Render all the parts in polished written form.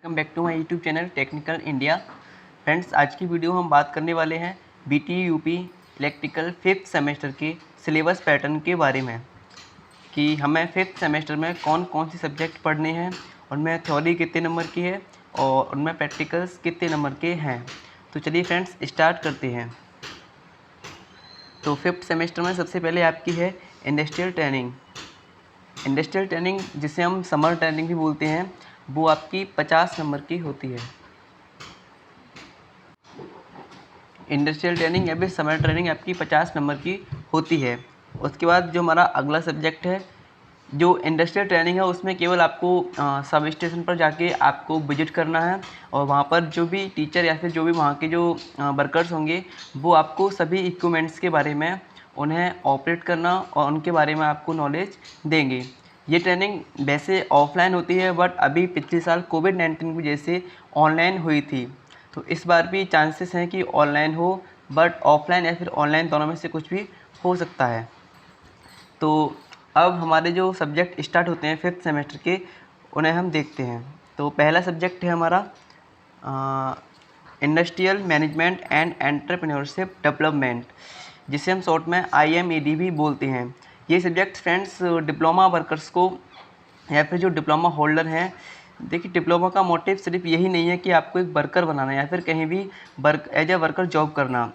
Welcome back to my YouTube channel technical India. Friends, आज की video हम बात करने वाले हैं BT UP electrical 5th semester के सिलेबस पैटर्न के बारे में कि हमें 5th सेमेस्टर में कौन कौन सी सब्जेक्ट पढ़ने हैं, उनमें थ्योरी कितने नंबर की है और उनमें प्रैक्टिकल्स कितने नंबर के हैं। तो चलिए फ्रेंड्स स्टार्ट करते हैं। तो 5th सेमेस्टर में सबसे पहले आपकी है इंडस्ट्रियल ट्रेनिंग। इंडस्ट्रियल ट्रेनिंग जिसे हम समर ट्रेनिंग भी बोलते हैं, वो आपकी 50 नंबर की होती है। इंडस्ट्रियल ट्रेनिंग या फिर समर ट्रेनिंग आपकी 50 नंबर की होती है। उसके बाद जो हमारा अगला सब्जेक्ट है, जो इंडस्ट्रियल ट्रेनिंग है, उसमें केवल आपको सब स्टेशन पर जाके आपको विजिट करना है और वहाँ पर जो भी टीचर या फिर जो भी वहाँ के जो वर्कर्स होंगे, वो आपको सभी इक्विपमेंट्स के बारे में उन्हें ऑपरेट करना और उनके बारे में आपको नॉलेज देंगे। ये ट्रेनिंग वैसे ऑफलाइन होती है, बट अभी पिछले साल कोविड-19 की वजह से ऑनलाइन हुई थी। तो इस बार भी चांसेस हैं कि ऑनलाइन हो, बट ऑफलाइन या फिर ऑनलाइन दोनों में से कुछ भी हो सकता है। तो अब हमारे जो सब्जेक्ट स्टार्ट होते हैं 5th सेमेस्टर के, उन्हें हम देखते हैं। तो पहला सब्जेक्ट है हमारा industrial management and entrepreneurship development, जिसे हम शॉर्ट में IMED भी बोलते हैं। ये सब्जेक्ट फ्रेंड्स डिप्लोमा वर्कर्स को या फिर जो डिप्लोमा होल्डर हैं, देखिए डिप्लोमा का मोटिव सिर्फ यही नहीं है कि आपको एक वर्कर बनाना या फिर कहीं भी एज ए वर्कर जॉब करना।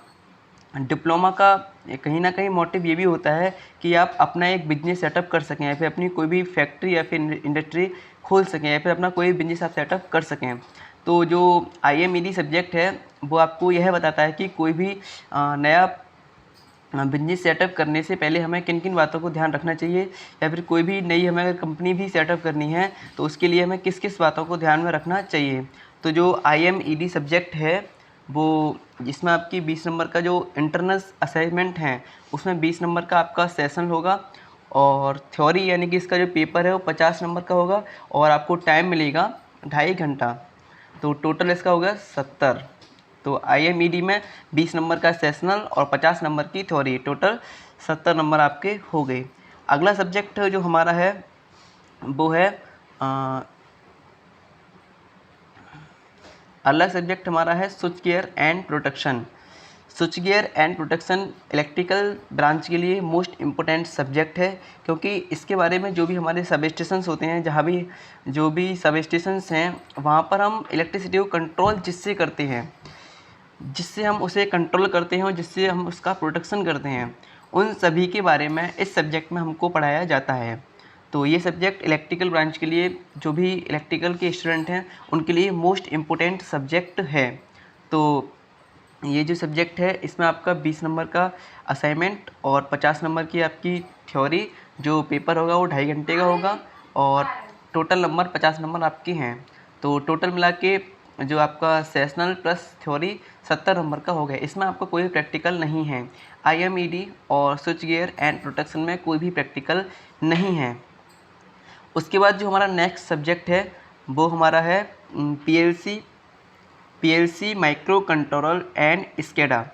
डिप्लोमा का कहीं ना कहीं मोटिव ये भी होता है कि आप अपना एक बिजनेस सेटअप कर सकें या फिर अपनी कोई भी फैक्ट्री या फिर इंडस्ट्री खोल सकें या फिर अपना कोई बिजनेस आप सेटअप कर सकें। तो जो IMED सब्जेक्ट है, वो आपको यह बताता है कि कोई भी नया बिजनेस सेटअप करने से पहले हमें किन किन बातों को ध्यान रखना चाहिए, या फिर कोई भी नई हमें अगर कंपनी भी सेटअप करनी है तो उसके लिए हमें किस किस बातों को ध्यान में रखना चाहिए। तो जो IMED सब्जेक्ट है, वो जिसमें आपकी 20 नंबर का जो इंटरनल असाइनमेंट है, उसमें 20 नंबर का आपका सेशन होगा और थ्योरी यानी कि इसका जो पेपर है वो 50 नंबर का होगा और आपको टाइम मिलेगा 2.5 घंटा। तो टोटल इसका होगा 70। तो IMED में 20 नंबर का सेशनल और 50 नंबर की थ्योरी, टोटल 70 नंबर आपके हो गए। अगला सब्जेक्ट जो हमारा है वो है अगला सब्जेक्ट हमारा है switch gear and protection. Switch gear and protection electrical branch के लिए मोस्ट इम्पोर्टेंट सब्जेक्ट है, क्योंकि इसके बारे में जो भी हमारे सब स्टेशंस होते हैं, जहाँ भी जो भी सब स्टेशंस हैं, वहाँ पर हम इलेक्ट्रिसिटी को कंट्रोल जिससे हम उसे कंट्रोल करते हैं और जिससे हम उसका प्रोटेक्शन करते हैं, उन सभी के बारे में इस सब्जेक्ट में हमको पढ़ाया जाता है। तो ये सब्जेक्ट इलेक्ट्रिकल ब्रांच के लिए, जो भी इलेक्ट्रिकल के स्टूडेंट हैं, उनके लिए मोस्ट इम्पोर्टेंट सब्जेक्ट है। तो ये जो सब्जेक्ट है, इसमें आपका 20 नंबर का असाइनमेंट और 50 नंबर की आपकी थ्योरी, जो पेपर होगा वो 2.5 घंटे का होगा और टोटल नंबर 50 नंबर आपके हैं। तो टोटल मिला के जो आपका सेशनल प्लस थ्योरी 70 नंबर का हो गया। इसमें आपका कोई प्रैक्टिकल नहीं है। IMED और स्विच गियर एंड प्रोटेक्शन में कोई भी प्रैक्टिकल नहीं है। उसके बाद जो हमारा नेक्स्ट सब्जेक्ट है वो हमारा है PLC माइक्रो कंट्रोलर एंड स्केडा।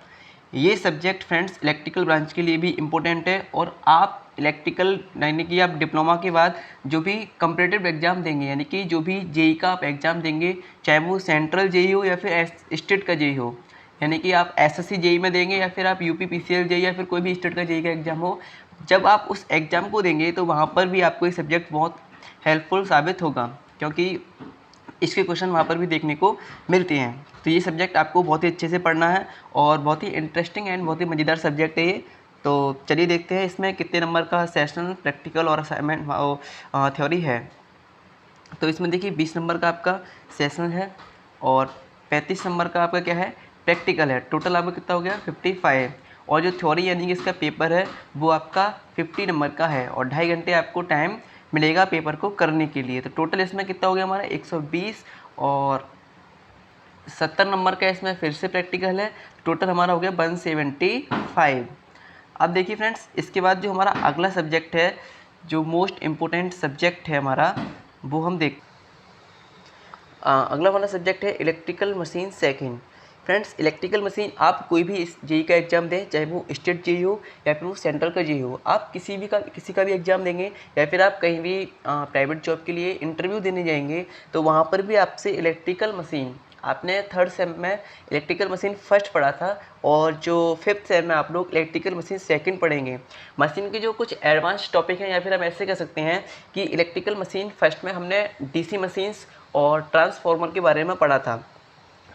ये सब्जेक्ट फ्रेंड्स इलेक्ट्रिकल ब्रांच के लिए भी इम्पोर्टेंट है और आप इलेक्ट्रिकल यानी कि आप डिप्लोमा के बाद जो भी कम्पिटिटिव एग्ज़ाम देंगे, यानी कि जो भी JEE का आप एग्ज़ाम देंगे, चाहे वो सेंट्रल JEE हो या फिर स्टेट का JEE हो, यानी कि आप SSC JEE में देंगे या फिर आप UP PCL JEE या फिर कोई भी स्टेट का JEE का एग्ज़ाम हो, जब आप उस एग्ज़ाम को देंगे तो वहाँ पर भी आपको ये सब्जेक्ट बहुत हेल्पफुल साबित होगा, क्योंकि इसके क्वेश्चन वहाँ पर भी देखने को मिलते हैं। तो ये सब्जेक्ट आपको बहुत ही अच्छे से पढ़ना है और बहुत ही इंटरेस्टिंग एंड बहुत ही मज़ेदार सब्जेक्ट है ये। तो चलिए देखते हैं इसमें कितने नंबर का सेशनल, प्रैक्टिकल और असाइनमेंट थ्योरी है। तो इसमें देखिए 20 नंबर का आपका सेशनल है और 35 नंबर का आपका क्या है, प्रैक्टिकल है। टोटल आपका कितना हो गया, 55। और जो थ्योरी यानी कि इसका पेपर है वो आपका 50 नंबर का है और 2.5 घंटे आपको टाइम मिलेगा पेपर को करने के लिए। तो टोटल इसमें कितना हो गया हमारा 120 और 70 नंबर का इसमें फिर से प्रैक्टिकल है। टोटल हमारा हो गया 175। अब देखिए फ्रेंड्स, इसके बाद जो हमारा अगला सब्जेक्ट है, जो मोस्ट इम्पोर्टेंट सब्जेक्ट है हमारा, वो हम अगला वाला सब्जेक्ट है electrical machine second. Friends electrical machine आप कोई भी इस जेई का एग्ज़ाम दें, चाहे वो स्टेट जेई हो या फिर वो सेंट्रल का जेई हो, आप किसी का भी एग्ज़ाम देंगे या फिर आप कहीं भी प्राइवेट जॉब के लिए इंटरव्यू देने जाएंगे तो वहाँ पर भी आपसे इलेक्ट्रिकल मशीन, आपने थर्ड सेम में इलेक्ट्रिकल मशीन फर्स्ट पढ़ा था और जो फिफ्थ सेम में आप लोग इलेक्ट्रिकल मशीन सेकंड पढ़ेंगे। मशीन के जो कुछ एडवांस टॉपिक हैं या फिर हम ऐसे कह सकते हैं कि इलेक्ट्रिकल मशीन फर्स्ट में हमने डीसी मशीन्स और ट्रांसफार्मर के बारे में पढ़ा था।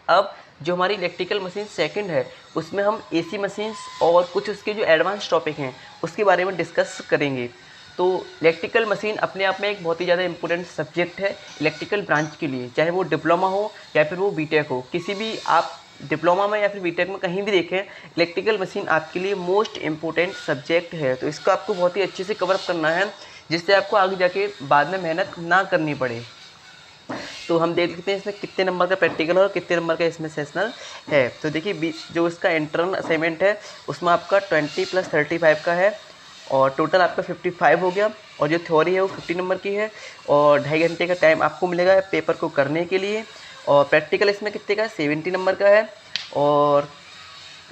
अब जो हमारी इलेक्ट्रिकल मशीन सेकंड है उसमें हम एसी मशीन्स और कुछ उसके जो एडवांस टॉपिक हैं उसके बारे में डिस्कस करेंगे। तो इलेक्ट्रिकल मशीन अपने आप में एक बहुत ही ज़्यादा इंपॉर्टेंट सब्जेक्ट है इलेक्ट्रिकल ब्रांच के लिए, चाहे वो डिप्लोमा हो या फिर वो बीटेक हो। किसी भी आप डिप्लोमा में या फिर बीटेक में कहीं भी देखें, इलेक्ट्रिकल मशीन आपके लिए मोस्ट इम्पोर्टेंट सब्जेक्ट है। तो इसको आपको बहुत ही अच्छे से कवर अप करना है जिससे आपको आगे जाके बाद में मेहनत ना करनी पड़े। तो हम देख लेते हैं इसमें कितने नंबर का प्रैक्टिकल और कितने नंबर का इसमें सेशनल है। तो देखिए जो इसका इंटरनल असाइनमेंट है उसमें आपका 20 + 35 का है और टोटल आपका 55 हो गया। और जो थ्योरी है वो 50 नंबर की है और 2.5 घंटे का टाइम आपको मिलेगा पेपर को करने के लिए। और प्रैक्टिकल इसमें कितने का 70 नंबर का है और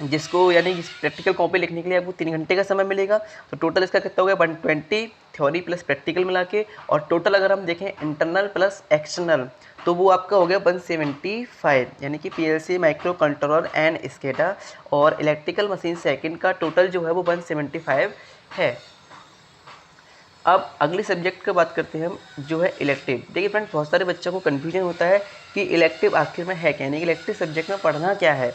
जिसको यानी प्रैक्टिकल कॉपी लिखने के लिए आपको 3 घंटे का समय मिलेगा। तो टोटल इसका कितना हो गया 120 थ्योरी प्लस प्रैक्टिकल मिला के। और टोटल अगर हम देखें इंटरनल प्लस एक्सटर्नल तो वो आपका हो गया 175, यानी कि पीएलसी माइक्रो कंट्रोलर एंड स्केडा और इलेक्ट्रिकल मशीन सेकंड का टोटल जो है वो 175 है। अब अगले सब्जेक्ट की बात करते हैं हम, जो है इलेक्टिव। देखिए फ्रेंड्स बहुत सारे बच्चों को कन्फ्यूजन होता है कि इलेक्टिव आखिर में है क्या, यानी कि इलेक्टिव सब्जेक्ट में पढ़ना क्या है।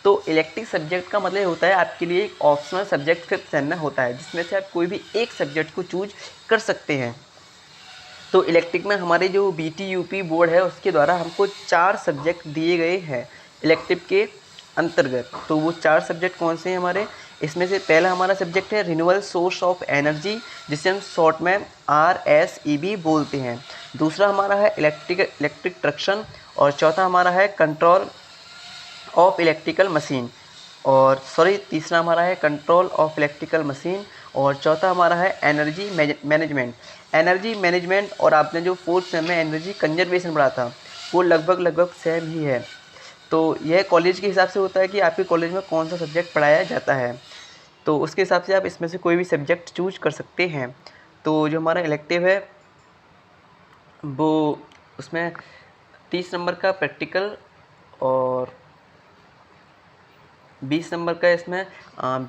तो इलेक्टिव सब्जेक्ट का मतलब होता है आपके लिए एक ऑप्शनल सब्जेक्ट फिफ्थ सेम में होता है जिसमें से आप कोई भी एक सब्जेक्ट को चूज कर सकते हैं। तो इलेक्टिव में हमारे जो बीटी यूपी बोर्ड है उसके द्वारा हमको 4 सब्जेक्ट दिए गए हैं इलेक्टिव के अंतर्गत। तो वो 4 सब्जेक्ट कौन से हैं हमारे, इसमें से पहला हमारा सब्जेक्ट है रिन्यूएबल सोर्स ऑफ एनर्जी जिसे हम शॉर्ट में RSEB बोलते हैं। दूसरा हमारा है इलेक्ट्रिक ट्रक्शन और चौथा हमारा है कंट्रोल ऑफ इलेक्ट्रिकल मशीन और तीसरा हमारा है कंट्रोल ऑफ इलेक्ट्रिकल मशीन और चौथा हमारा है एनर्जी मैनेजमेंट। एनर्जी मैनेजमेंट और आपने जो फोर्थ सेम में एनर्जी कंजर्वेशन पढ़ा था वो लगभग सेम ही है। तो यह कॉलेज के हिसाब से होता है कि आपके कॉलेज में कौन सा सब्जेक्ट पढ़ाया जाता है, तो उसके हिसाब से आप इसमें से कोई भी सब्जेक्ट चूज कर सकते हैं। तो जो हमारा इलेक्टिव है वो उसमें 30 नंबर का प्रैक्टिकल और 20 नंबर का इसमें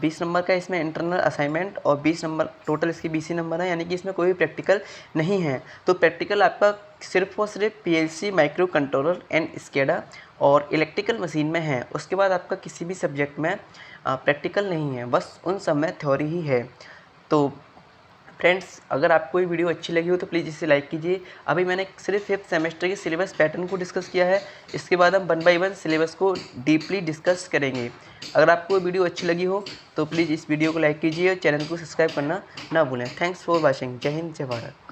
20 नंबर का इसमें इंटरनल असाइनमेंट और 20 नंबर टोटल इसकी 20 नंबर है, यानी कि इसमें कोई भी प्रैक्टिकल नहीं है। तो प्रैक्टिकल आपका सिर्फ और सिर्फ पीएलसी माइक्रो कंट्रोलर एंड स्केडा और इलेक्ट्रिकल मशीन में है। उसके बाद आपका किसी भी सब्जेक्ट में प्रैक्टिकल नहीं है, बस उन सब में थ्योरी ही है। तो फ्रेंड्स अगर आपको ये वीडियो अच्छी लगी हो तो प्लीज़ इसे लाइक कीजिए। अभी मैंने सिर्फ फिफ्थ सेमेस्टर के सिलेबस पैटर्न को डिस्कस किया है, इसके बाद हम 1 बाय 1 सिलेबस को डीपली डिस्कस करेंगे। अगर आपको वीडियो अच्छी लगी हो तो प्लीज़ इस वीडियो को लाइक कीजिए और चैनल को सब्सक्राइब करना ना भूलें। Thanks for watching. जय हिंद, जय भारत।